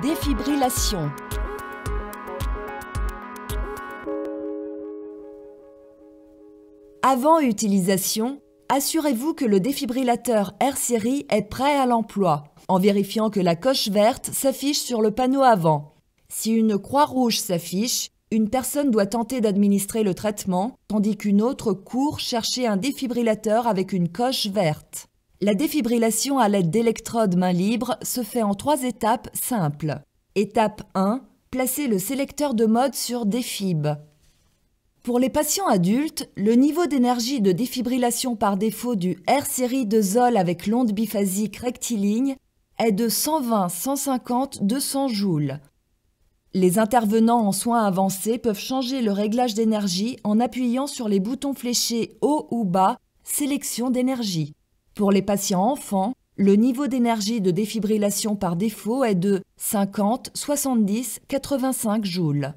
Défibrillation. Avant utilisation, assurez-vous que le défibrillateur R-Series est prêt à l'emploi, en vérifiant que la coche verte s'affiche sur le panneau avant. Si une croix rouge s'affiche, une personne doit tenter d'administrer le traitement, tandis qu'une autre court chercher un défibrillateur avec une coche verte. La défibrillation à l'aide d'électrodes main libre se fait en 3 étapes simples. Étape 1. Placez le sélecteur de mode sur Défib. Pour les patients adultes, le niveau d'énergie de défibrillation par défaut du R-Series de Zoll avec l'onde biphasique rectiligne est de 120, 150, 200 joules. Les intervenants en soins avancés peuvent changer le réglage d'énergie en appuyant sur les boutons fléchés haut ou bas, sélection d'énergie. Pour les patients enfants, le niveau d'énergie de défibrillation par défaut est de 50, 70, 85 joules.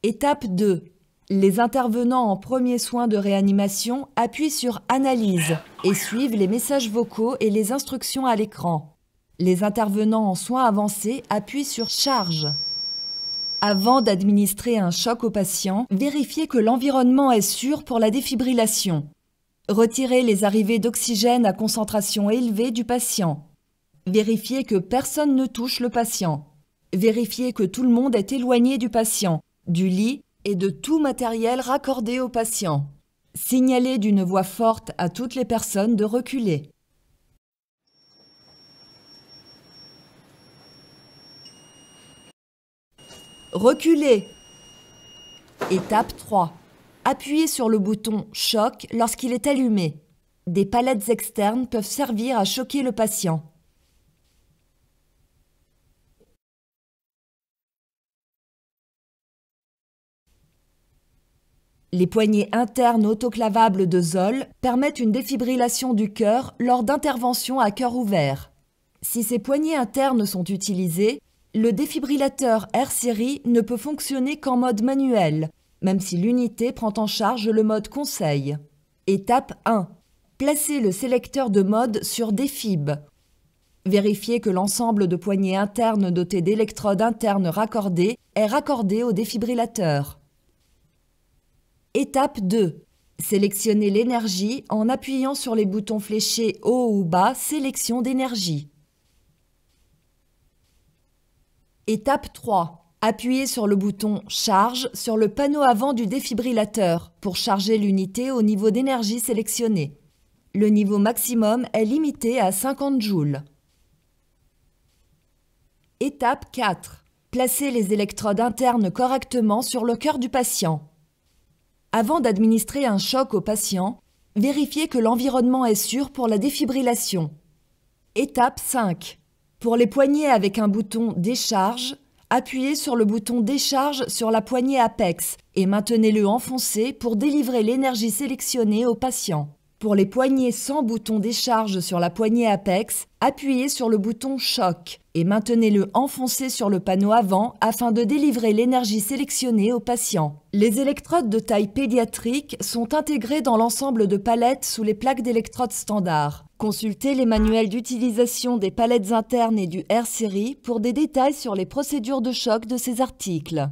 Étape 2. Les intervenants en premier soin de réanimation appuient sur Analyse et suivent les messages vocaux et les instructions à l'écran. Les intervenants en soins avancés appuient sur Charge. Avant d'administrer un choc au patient, vérifiez que l'environnement est sûr pour la défibrillation. Retirez les arrivées d'oxygène à concentration élevée du patient. Vérifiez que personne ne touche le patient. Vérifiez que tout le monde est éloigné du patient, du lit et de tout matériel raccordé au patient. Signalez d'une voix forte à toutes les personnes de reculer. Reculez. Étape 3. Appuyez sur le bouton « Choc » lorsqu'il est allumé. Des palettes externes peuvent servir à choquer le patient. Les poignées internes autoclavables de Zoll permettent une défibrillation du cœur lors d'interventions à cœur ouvert. Si ces poignées internes sont utilisées, le défibrillateur R-Series ne peut fonctionner qu'en mode manuel, même si l'unité prend en charge le mode conseil. Étape 1. Placez le sélecteur de mode sur Défib. Vérifiez que l'ensemble de poignées internes dotées d'électrodes internes raccordées est raccordé au défibrillateur. Étape 2. Sélectionnez l'énergie en appuyant sur les boutons fléchés haut ou bas, sélection d'énergie. Étape 3. Appuyez sur le bouton « Charge » sur le panneau avant du défibrillateur pour charger l'unité au niveau d'énergie sélectionné. Le niveau maximum est limité à 50 joules. Étape 4. Placez les électrodes internes correctement sur le cœur du patient. Avant d'administrer un choc au patient, vérifiez que l'environnement est sûr pour la défibrillation. Étape 5. Pour les poignées avec un bouton « Décharge », appuyez sur le bouton « Décharge » sur la poignée apex et maintenez-le enfoncé pour délivrer l'énergie sélectionnée au patient. Pour les poignées sans bouton « Décharge » sur la poignée apex, appuyez sur le bouton « Choc » et maintenez-le enfoncé sur le panneau avant afin de délivrer l'énergie sélectionnée au patient. Les électrodes de taille pédiatrique sont intégrées dans l'ensemble de palettes sous les plaques d'électrodes standard. Consultez les manuels d'utilisation des palettes internes et du R-Series pour des détails sur les procédures de choc de ces articles.